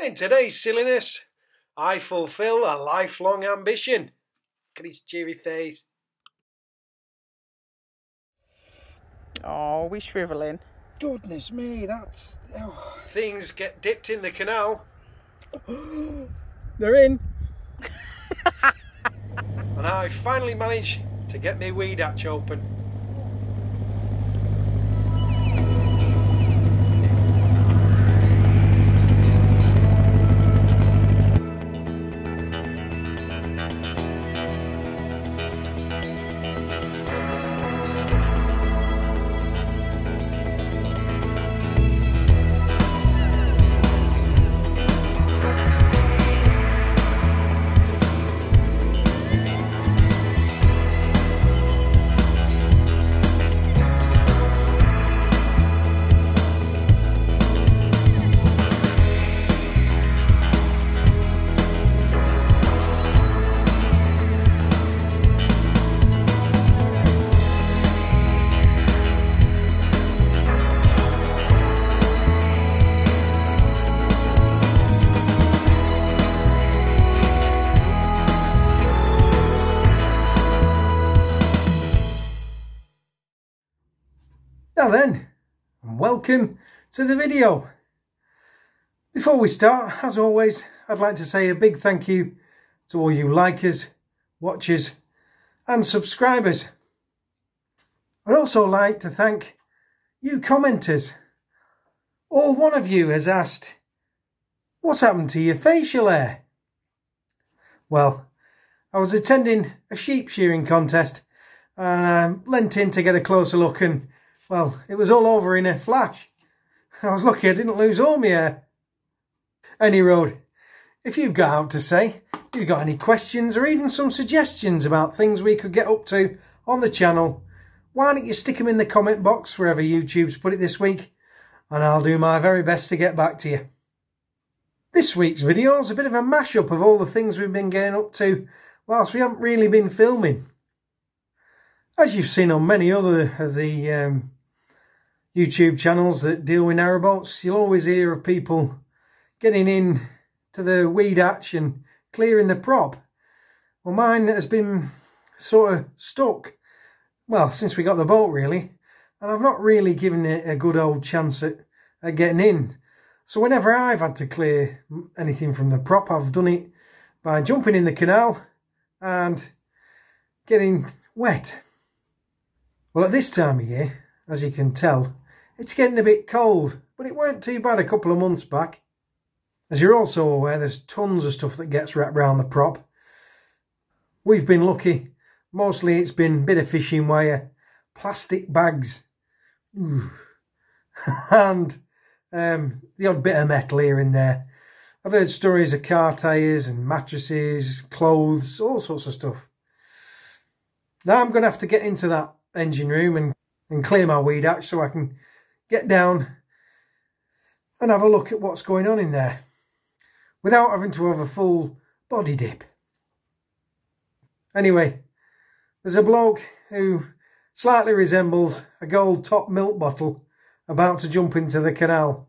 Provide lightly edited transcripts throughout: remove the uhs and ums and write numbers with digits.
In today's silliness, I fulfil a lifelong ambition. Look at his cheery face. Oh, we're shrivelling. Goodness me, that's... Oh. Things get dipped in the canal. They're in. And I finally managed to get my weed hatch open. Now then, welcome to the video. Before we start, as always, I'd like to say a big thank you to all you likers, watchers and subscribers. I'd also like to thank you commenters. All one of you has asked, what's happened to your facial hair? Well, I was attending a sheep shearing contest and leant in to get a closer look, and well, it was all over in a flash. I was lucky I didn't lose all my hair. Any road, if you've got out to say, if you've got any questions or even some suggestions about things we could get up to on the channel, why don't you stick them in the comment box wherever YouTube's put it this week, and I'll do my very best to get back to you. This week's video is a bit of a mashup of all the things we've been getting up to whilst we haven't really been filming. As you've seen on many other of the YouTube channels that deal with narrowboats, you'll always hear of people getting in to the weed hatch and clearing the prop. Well, mine has been sort of stuck, well, since we got the boat really, and I've not really given it a good old chance at getting in. So whenever I've had to clear anything from the prop, I've done it by jumping in the canal and getting wet. Well, at this time of year, as you can tell, it's getting a bit cold, but it weren't too bad a couple of months back. As you're also aware, there's tons of stuff that gets wrapped around the prop. We've been lucky. Mostly it's been a bit of fishing wire, plastic bags, and the odd bit of metal here and there. I've heard stories of car tyres and mattresses, clothes, all sorts of stuff. Now I'm going to have to get into that engine room and clear my weed hatch so I can get down and have a look at what's going on in there without having to have a full body dip. Anyway, there's a bloke who slightly resembles a gold top milk bottle about to jump into the canal.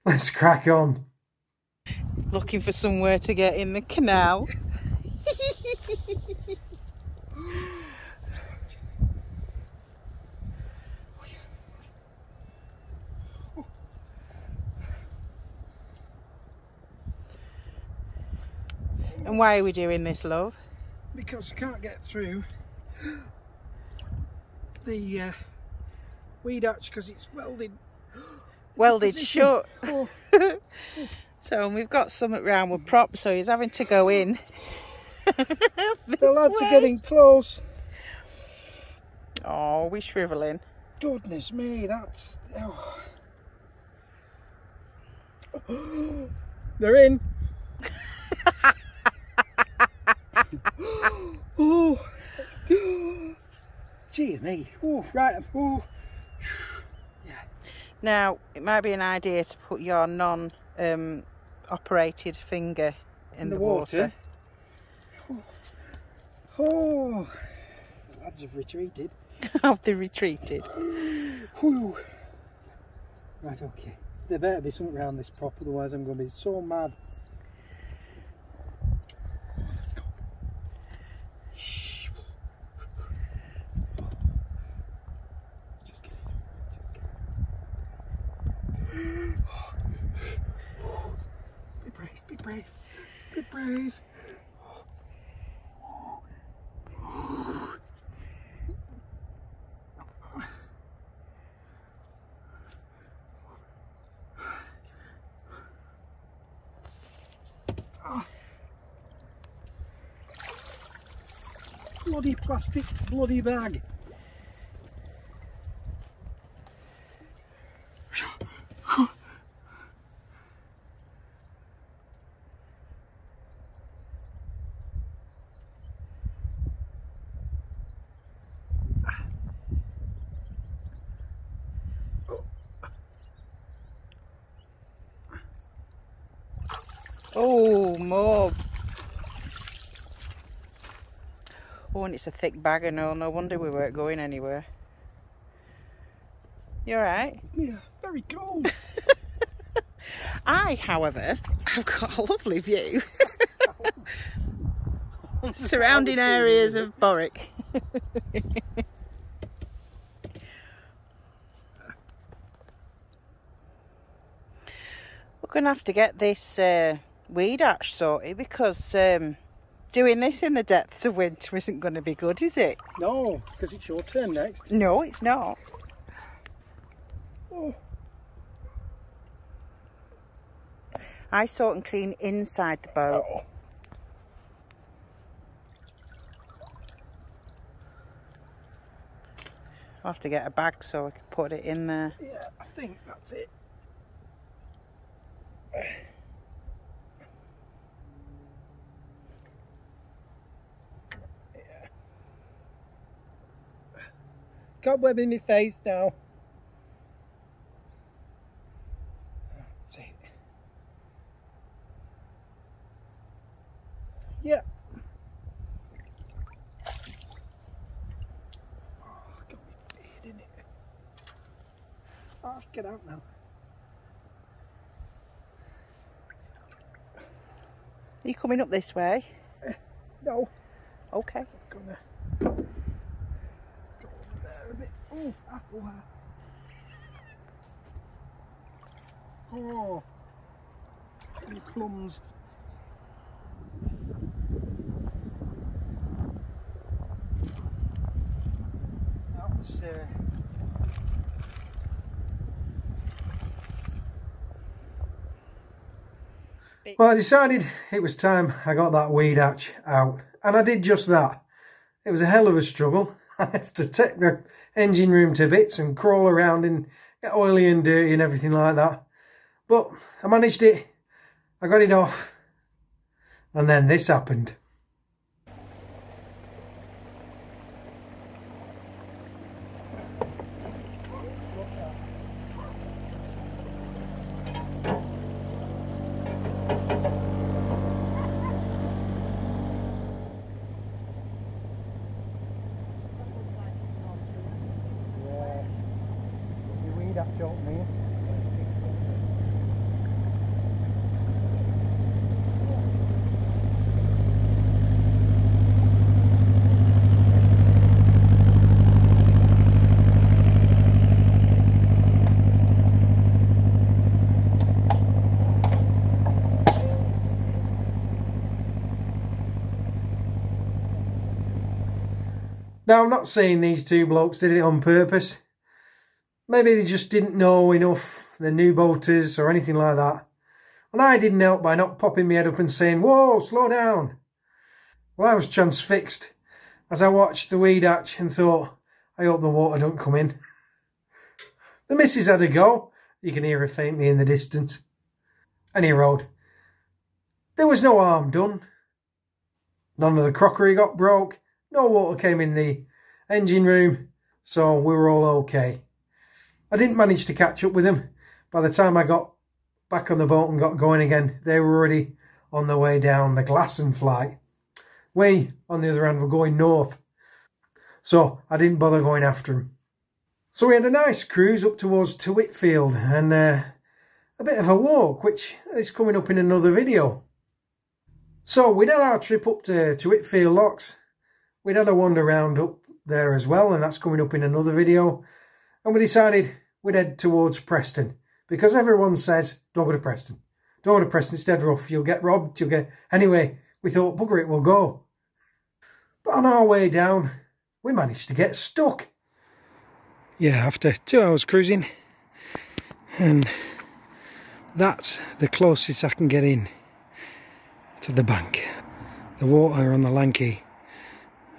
Let's crack on. Looking for somewhere to get in the canal. And why are we doing this, love? Because I can't get through the weed hatch because it's welded shut. Oh. So we've got something round with prop, so he's having to go in. The lads are getting close. Oh, we're shrivelling. Goodness me, that's... Oh. They're in. Oh, gee me. Oh, right. Oh. Yeah. Now, it might be an idea to put your non-operated finger in the water. Oh, the lads have retreated. Have they retreated? Whew. Right, okay. there better be something around this prop, otherwise I'm going to be so mad. Oh, let's go. Shh. Just get it. Just get it. Be brave, be brave, be brave. Bloody plastic bloody bag. Oh, more. Oh, and it's a thick bag and all. No wonder we weren't going anywhere. You alright? Yeah, very cold. I, however, have got a lovely view. Surrounding areas of Borwick. We're going to have to get this weed ash sorted, because doing this in the depths of winter isn't going to be good, is it? No, because it's your turn next. No, it's not. Oh. I sort and clean inside the boat. Oh. I'll have to get a bag so I can put it in there. Yeah, I think that's it. Yeah. Cobweb in my face now. That's it. Yeah. Oh, got me beard in it. Oh, get out now. Are you coming up this way? No. Okay. I'm gonna go over there a bit. Oh, apple. Oh, any plums. That's well, I decided it was time I got that weed hatch out, and I did just that. It was a hell of a struggle. I have to take the engine room to bits and crawl around and get oily and dirty and everything like that. But I managed it, I got it off, and then this happened. Now, I'm not saying these two blokes did it on purpose. Maybe they just didn't know enough, the new boaters or anything like that. And I didn't help by not popping my head up and saying, "Whoa, slow down." Well, I was transfixed as I watched the weed hatch and thought, I hope the water don't come in. The missus had a go. You can hear her faintly in the distance. Any road. There was no harm done. None of the crockery got broke. No water came in the engine room, so we were all okay. I didn't manage to catch up with them. By the time I got back on the boat and got going again, they were already on their way down the Glasson flight. We, on the other hand, were going north, so I didn't bother going after them. So we had a nice cruise up towards to Whitfield, and a bit of a walk, which is coming up in another video. So we'd had our trip up to Whitfield Locks. We'd had a wander round up there as well, and that's coming up in another video. And we decided we'd head towards Preston, because everyone says, don't go to Preston. Don't go to Preston, it's dead rough, you'll get robbed, you'll get... Anyway, we thought, bugger it, we'll go. But on our way down, we managed to get stuck. Yeah, after 2 hours cruising, and that's the closest I can get in to the bank. The water on the Lanky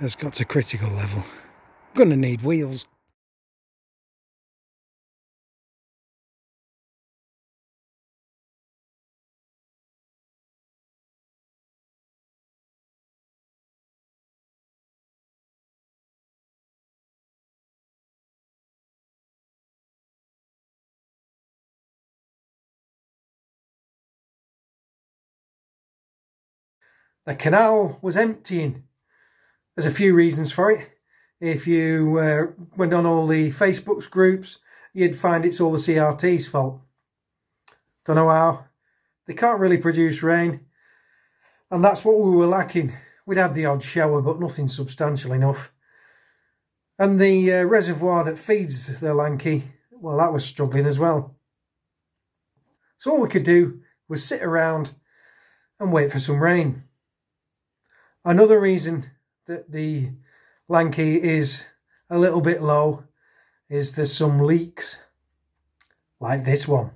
has got to critical level. I'm going to need wheels. The canal was emptying. There's a few reasons for it. If you went on all the Facebook groups, you'd find it's all the CRT's fault. Don't know how. They can't really produce rain. And that's what we were lacking. We'd had the odd shower, but nothing substantial enough. And the reservoir that feeds the Lanky, well, that was struggling as well. So all we could do was sit around and wait for some rain. Another reason that the Lanky is a little bit low is there's some leaks, like this one.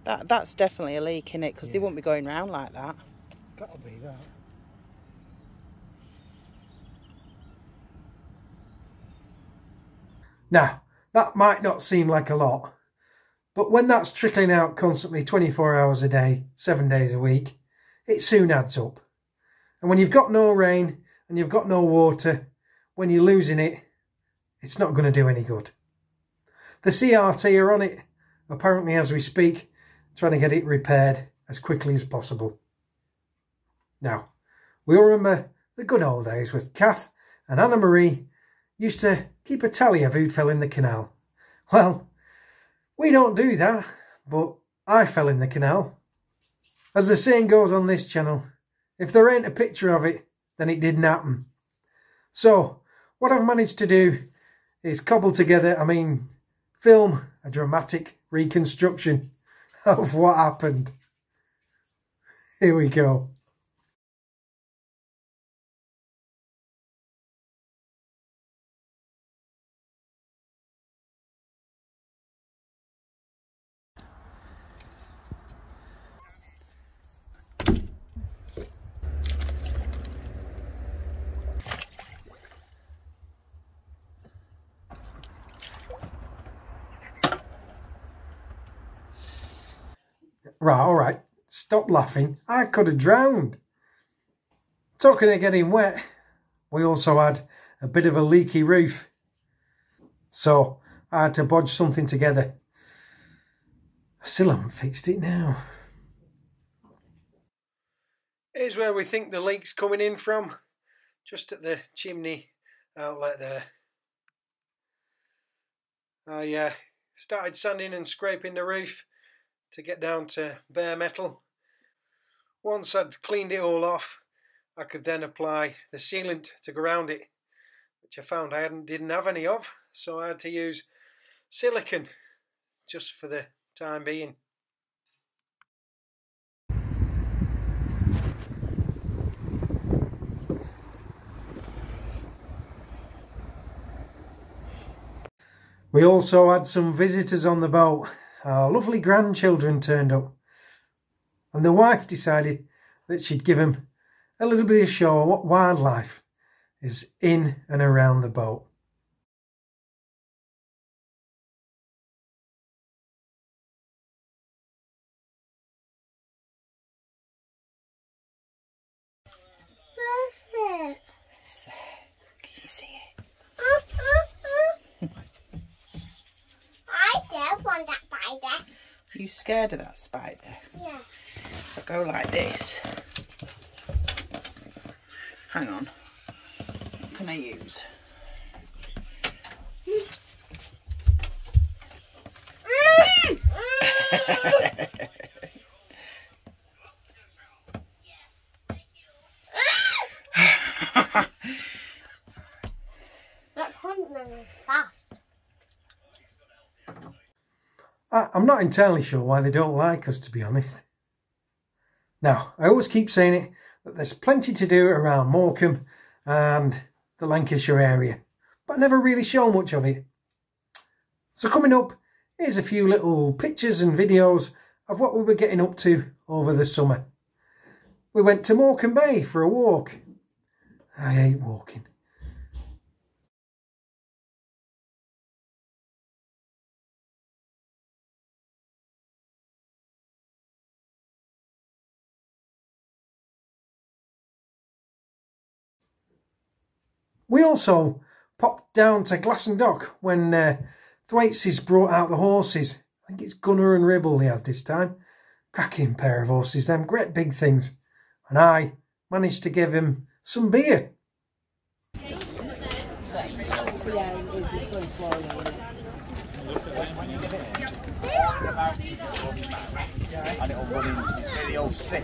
That's definitely a leak in it, because they wouldn't be going round like that. That'll be that. Now, that might not seem like a lot, but when that's trickling out constantly 24 hours a day, 7 days a week, it soon adds up. And when you've got no rain and you've got no water, when you're losing it, it's not going to do any good. The CRT are on it, apparently as we speak, trying to get it repaired as quickly as possible. Now, we all remember the good old days with Kath and Anna Marie used to keep a tally of who'd fell in the canal. Well, we don't do that, but I fell in the canal. As the saying goes on this channel, if there ain't a picture of it, then it didn't happen. So, what I've managed to do is cobble together, film a dramatic reconstruction of what happened. Here we go. Right, all right, stop laughing. I could have drowned. Talking of getting wet, we also had a bit of a leaky roof. So I had to bodge something together. I still haven't fixed it now. Here's where we think the leak's coming in from. Just at the chimney outlet there. I started sanding and scraping the roof to get down to bare metal. Once I'd cleaned it all off, I could then apply the sealant to go around it, which I found I didn't have any of, so I had to use silicone just for the time being. We also had some visitors on the boat. Our lovely grandchildren turned up, and the wife decided that she'd give them a little bit of show of what wildlife is in and around the boat. Can you see it? I don't want that spider. Are you scared of that spider? Yeah. If I go like this. Hang on. What can I use? then it's fast. I'm not entirely sure why they don't like us, to be honest. Now, I always keep saying it, that there's plenty to do around Morecambe and the Lancashire area, but I never really show much of it. So coming up, here's a few little pictures and videos of what we were getting up to over the summer. We went to Morecambe Bay for a walk. I hate walking. We also popped down to Glasson Dock when Thwaites brought out the horses. I think it's Gunner and Ribble they had this time. Cracking pair of horses, them great big things. And I managed to give him some beer. And it'll run in, it's really all sick.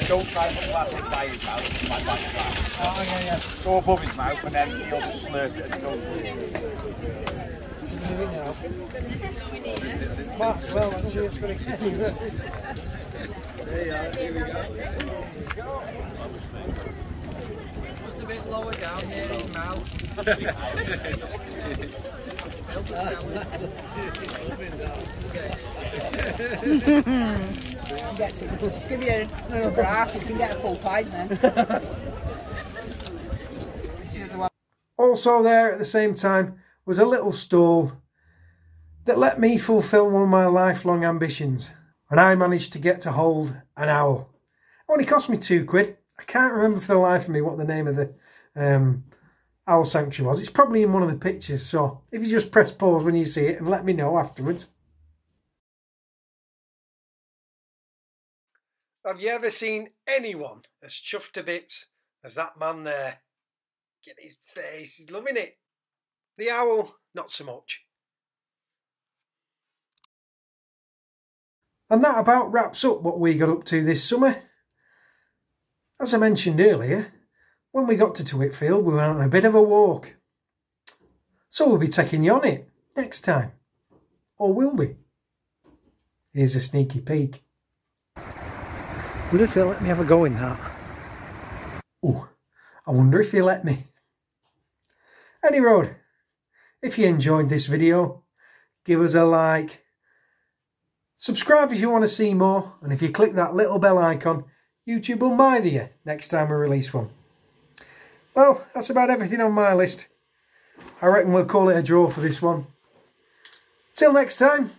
Don't try to put plastic by his mouth, like that glass. Oh, yeah. Go above his mouth and then he'll just slurp it and go through it. Well, I think it's going to get you. There you are, here we go. Just a bit lower down near his mouth. Give you another graph, you can get a full pint then. Also there at the same time was a little stall that let me fulfil one of my lifelong ambitions, and I managed to get to hold an owl. It only cost me £2. I can't remember for the life of me what the name of the owl sanctuary was. It's probably in one of the pictures, so if you just press pause when you see it and let me know afterwards. Have you ever seen anyone as chuffed to bits as that man there? Get his face, he's loving it. The owl, not so much. And that about wraps up what we got up to this summer. As I mentioned earlier, when we got to Whitfield, we went on a bit of a walk. So we'll be taking you on it next time. Or will we? Here's a sneaky peek. I wonder if they'll let me have a go in that. Oh, I wonder if they'll let me. Any road, if you enjoyed this video, give us a like. Subscribe if you want to see more, and if you click that little bell icon, YouTube will mind you next time we release one. Well, that's about everything on my list. I reckon we'll call it a draw for this one. Till next time.